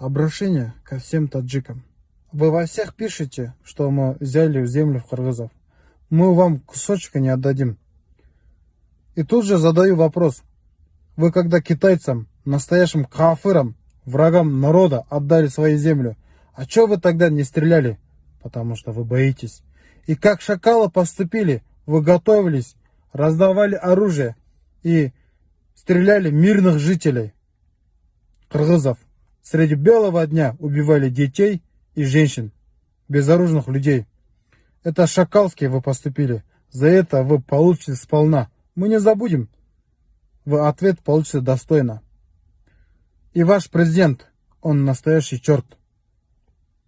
Обращение ко всем таджикам. Вы во всех пишете, что мы взяли землю в кыргызов. Мы вам кусочка не отдадим. И тут же задаю вопрос. Вы когда китайцам, настоящим кафирам, врагам народа отдали свою землю, а чё вы тогда не стреляли? Потому что вы боитесь. И как шакалы поступили, вы готовились, раздавали оружие и стреляли мирных жителей кыргызов. Среди белого дня убивали детей и женщин, безоружных людей. Это шакалски вы поступили. За это вы получите сполна. Мы не забудем. Вы ответ получите достойно. И ваш президент, он настоящий черт.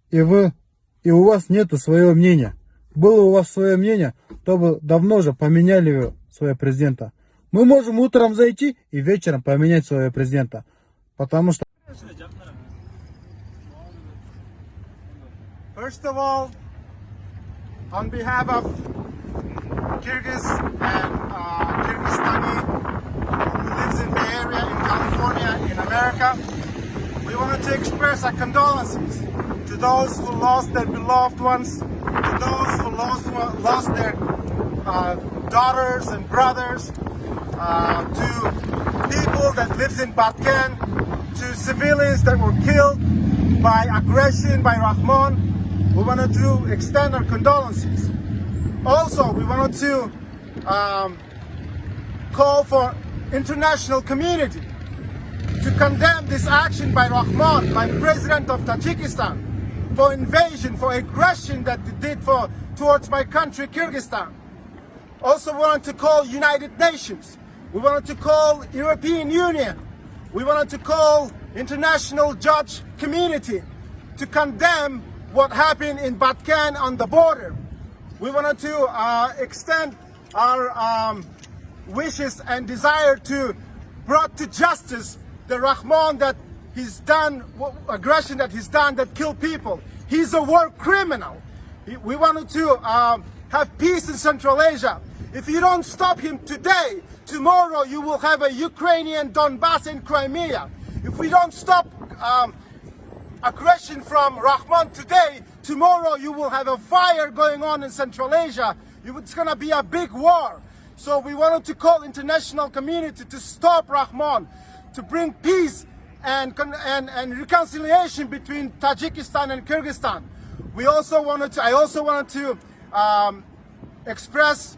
И у вас нету своего мнения. Было у вас свое мнение, то бы давно же поменяли своего президента. Мы можем утром зайти и вечером поменять своего президента. Потому что... First of all, on behalf of Kyrgyz and Kyrgyzstani who lives in Bay Area, in California, in America, we wanted to express our condolences to those who lost their beloved ones, to those who lost their daughters and brothers, to people that lives in Batken, to civilians that were killed by aggression by Rahman. We wanted to extend our condolences. Also, we wanted to call for international community to condemn this action by Rahman, by President of Tajikistan, for invasion, for aggression that they did towards my country, Kyrgyzstan. Also, we wanted to call United Nations. We wanted to call European Union. We wanted to call international judge community to condemn what happened in Batken on the border. We wanted to extend our wishes and desire to brought to justice the Rahman that he's done, aggression that he's done that killed people. He's a war criminal. We wanted to have peace in Central Asia. If you don't stop him today, tomorrow you will have a Ukrainian Donbass and Crimea. If we don't stop aggression from Rahman today, tomorrow you will have a fire going on in Central Asia. It's going to be a big war. So we wanted to call international community to stop Rahman, to bring peace and reconciliation between Tajikistan and Kyrgyzstan. I also wanted to express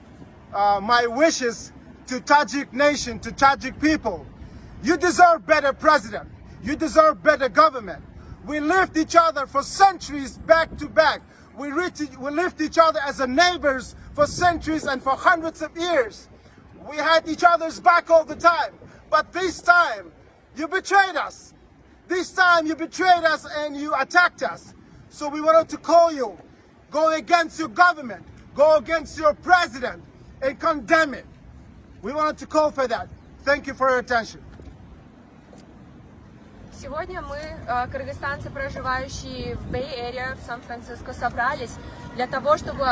my wishes to Tajik nation, to Tajik people. You deserve better president. You deserve better government. We lived each other for centuries back to back. We lived each other as a neighbors for centuries and for hundreds of years. We had each other's back all the time. But this time, you betrayed us. This time you betrayed us and you attacked us. So we wanted to call you, go against your government, go against your president and condemn it. We wanted to call for that. Thank you for your attention. Сегодня мы, кыргызстанцы, проживающие в Бэй-Эре, в Сан-Франциско, собрались для того, чтобы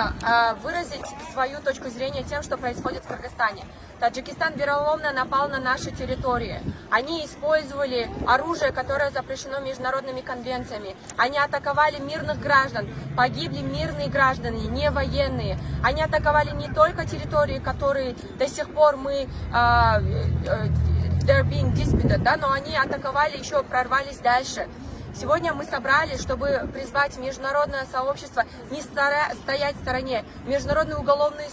выразить свою точку зрения тем, что происходит в Кыргызстане. Таджикистан вероломно напал на наши территории. Они использовали оружие, которое запрещено международными конвенциями. Они атаковали мирных граждан. Погибли мирные граждане, не военные. Они атаковали не только территории, которые до сих пор мы... they're being disputed, да, но они атаковали, еще прорвались дальше. Сегодня мы собрались, чтобы призвать международное сообщество не стоять в стороне. Международный уголовный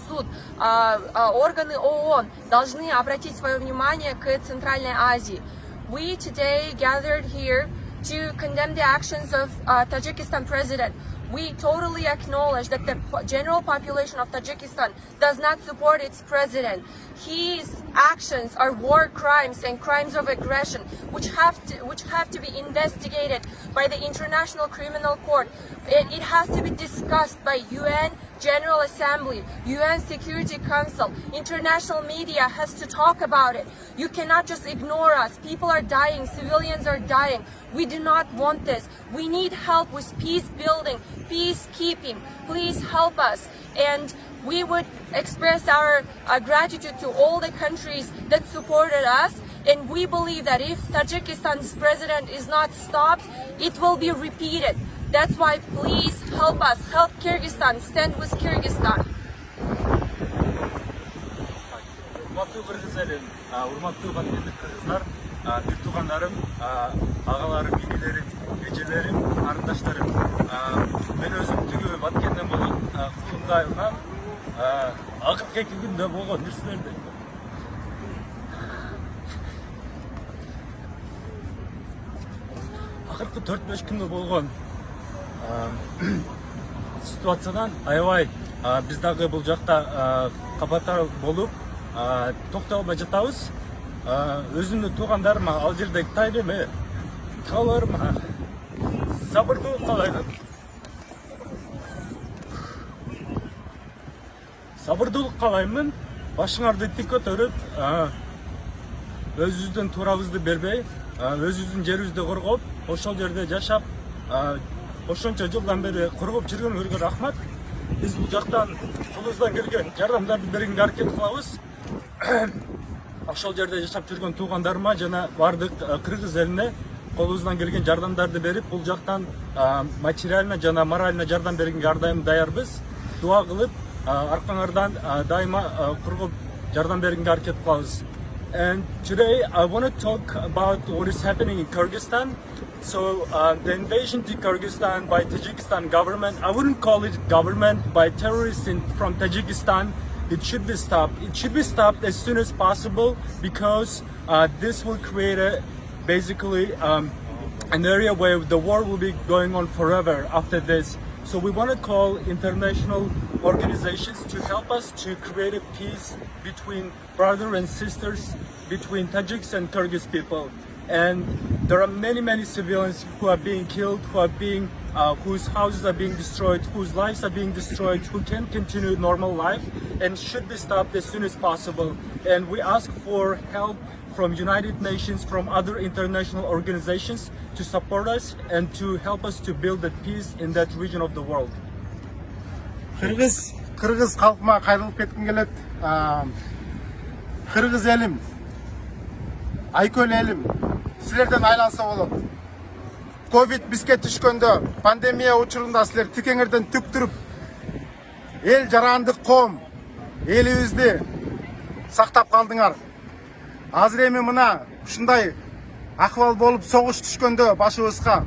суд, органы ООН должны обратить свое внимание к Центральной Азии. We today gathered here to condemn the actions of Tajikistan president. We totally acknowledge that the general population of Tajikistan does not support its president. His actions are war crimes and crimes of aggression, which have to be investigated by the International Criminal Court. It has to be discussed by UN General Assembly, UN Security Council. International media has to talk about it. You cannot just ignore us. People are dying. Civilians are dying. We do not want this. We need help with peace building, peacekeeping. Please help us. And we would express our gratitude to all the countries that supported us And we believe that if Tajikistan's president is not stopped, it will be repeated. That's why please help us, help Kyrgyzstan, stand with Kyrgyzstan. Урматтуу кыргыз элим, урматтуу кадырлуу кыргыздар, бир туугандарым, агаларым, энелерим, эжелерим, карындаштарым. Мен өзүм түгү Баткенден болгон кулундайымдан акыркы 2 күндө болгон нерселерди. Акыркы 4-5 күндө болгон ситуациядан аябай биз дагы бул жакта капатар болуп токтой албай жатабыз. Өзүмдүн туугандарыма ал жердеги тайреме, каларыма сабырдуулук каалайм. Сабырдуулук каалаймын. Башыңарды тик көтөрүп, өзүбүздүн туурабызды бербей, өзүбүздүн жерибизди коргоп, ошол жерде жашап, ошончо жылдан бери коргоп жүргөнгөргө рахмат. Биз бул жактан колубуздан келген жардамдарды бергенге аракет кылабыз. Ошол жерде жашап жүргөн туугандарыма жана бардык кыргыз элине колубуздан келген жардамдарды берип, бул жактан материально жана морально жардам бергенге ар дайым даярбыз. Дуа кылып, аркаңардан дайыма коргоп жардам бергенге аракет кылабыз. And today I want to talk about what is happening in Kyrgyzstan. So the invasion to Kyrgyzstan by Tajikistan government, I wouldn't call it government, by terrorists from Tajikistan. It should be stopped. It should be stopped as soon as possible because this will create basically an area where the war will be going on forever after this. So we want to call international organizations to help us to create a peace between brothers and sisters, between Tajiks and Kyrgyz people. And there are many civilians who are being killed, whose houses are being destroyed, whose lives are being destroyed, who can't continue normal life and should be stopped as soon as possible. And we ask for help from United Nations, from other international organizations to support us and to help us to build the peace in that region of the world. Kırgız halkıma kayrılıp ketkin gelet. Kırgız elim, Aykөл elim, sizlerden aylansa olur. Covid bizge түшкөндө, пандемия учурунда силер тикеңерден түк туруп, эл жарандык коом, элибизди сактап калдыңар. Азыр эми мына ушундай акыбал болуп согуш түшкөндө башыбызга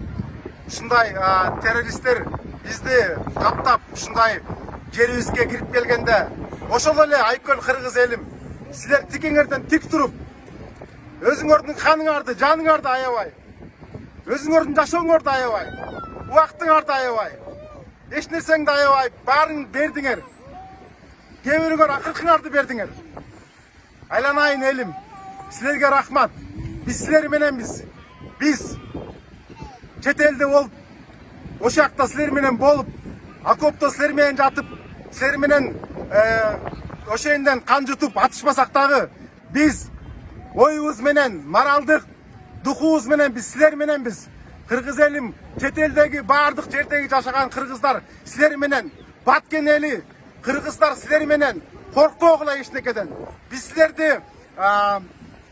ушундай террористтер бизди каптап ушундай жерибизге кирип келгенде, ошол эле Айкөл кыргыз элим, силер тикеңерден тик туруп, өзүңөрдүн каныңарды, жаныңарды аябай, өзүңөрдүн жашооңорду аябай, убактыңарды аябай, эч нерсеңди аябай, баарын бердиңер. Кээ бирөңөр акыркыңарды бердиңер. Айланайын элим, силерге рахмат. Биз силер мененбиз. Биз чет элде болуп, ошол жакта силер менен болуп, окопто силер менен жатып, силер менен ошол жерден кан жутуп атышпасак дагы, биз оюбуз менен, моралдык духубуз менен биз силер мененбиз. Кыргыз элим, чет элдеги баардык жердеги жашаган кыргыздар силер менен, Баткен эли, кыргыздар силер менен, коркпогула эчнекеден. Биз силерди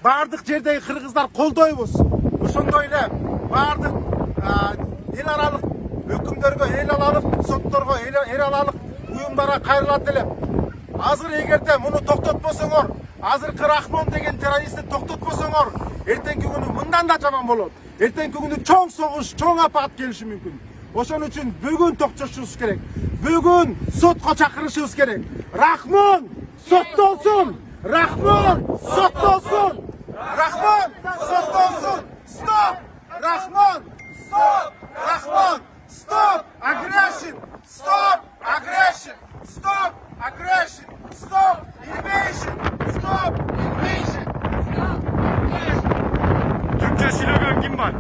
баардык жердеги кыргыздар колдойбуз. Ошондой эле баардык эл аралык өкүмдөргө, эл аралык сотторго, эл аралык уюмдарга кайрылат элем. Азыр эгерде муну токтотпосоңор, азыркы Рахмон деген террористти токтотпосоңор, эртеңки күнү мындан да жаман болот. Эртеңки күнү чоң согуш, чоң апат келиши мүмкүн. Ошон үчүн бүгүн токтотушубуз керек. Бүгүн сотко чакырышыбыз керек. Рахмон соттолсун! Рахмон соттолсун! Рахмон соттолсун! Стоп! Рахмон! Стоп! Рахмон! Stop aggression! Stop aggression! Stop aggression! Stop invasion! Stop invasion! Stop invasion! Türkçe slogan kim var?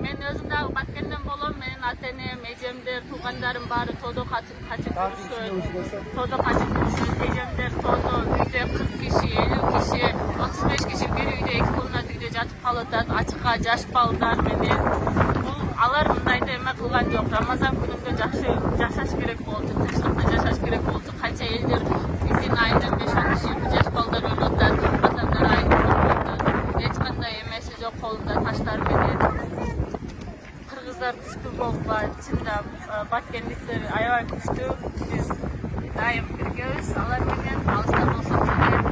Мен өзүм дагы Баткенден болом, менин ата-энем, эжемдер, туугандарым баары тоодо качып жүрүшкөн. Тоодо качып жүрүшкөн, эжемдер тоодо үйдө 40 киши, 50 киши, 35 киши бир үйдө, 2 комнат үйдө жатып калып атат, ачыкка жаш балдар менен. Бул алар мындайды эме кылган жок. Рамазан күнүндө жакшы жашаш керек болчу, тынчтыкта жашаш керек болчу. Канча элдер биздин айынан 5-10 киши жаш балдар өліп жатат, адамдар айтып жатат. Ешқандай емесі жоқ, қолында таштар менен. Қырғыздар күшті болуға, чындап, баткендіктер аябай күшті. Біз дайым біргеміз, алар менен алыста болсақ керек.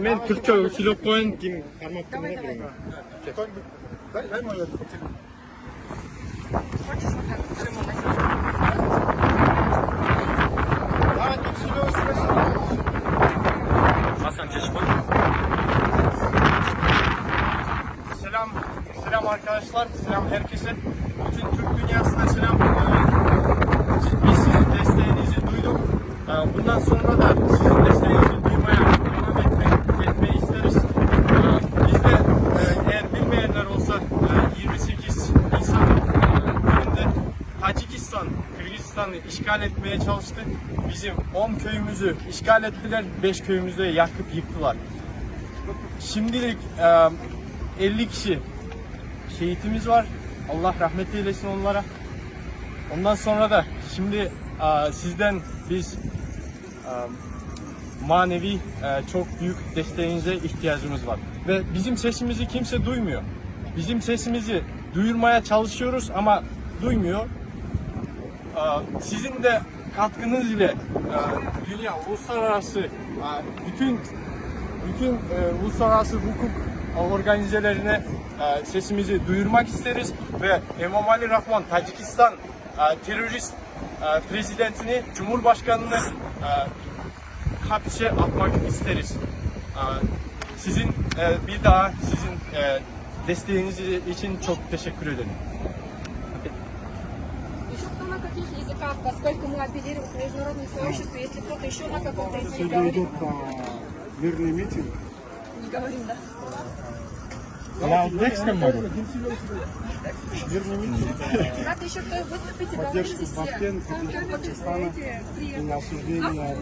Мен Türkçe сөйлеп қояйын, кейін қармап тұрмын. Дай мой телефон. Давай, тут Серёж, Hasan Çeşko. Selam arkadaşlar, selam herkese. Bütün Türk dünyasına selam. Biz sizin desteğinizi duyduk. Bundan sonra da sizin desteğinizi duymaya devam etmeyi isteriz. Biz de eğer bilmeyenler olsa 28 Nisan gününde Tacikistan, Kırgızistan'ı işgal etmeye çalıştı. Bizim 10 köyümüzü işgal ettiler, 5 köyümüzü de yakıp yıktılar. Şimdilik 50 kişi şehitimiz var. Allah rahmet eylesin onlara. Ondan sonra da şimdi sizden biz manevi çok büyük desteğinize ihtiyacımız var. Ve bizim sesimizi kimse duymuyor. Bizim sesimizi duyurmaya çalışıyoruz ama duymuyor. Sizin de katkınız ile dünya uluslararası bütün uluslararası hukuk organizelerine sesimizi duyurmak isteriz ve Emomali Rahmon Tacikistan terörist prezidentini, cumhurbaşkanını hapse atmak isteriz. Sizin bir daha sizin desteğiniz için çok teşekkür ederim. Еще кто на каких языках, поскольку мы апеллируем к международному сообществу, если кто-то еще на каком-то языке говорит, Мирный митинг. не говорим, да? Ребята, еще кто выступите, говорите все. Таджикистана и осуждение.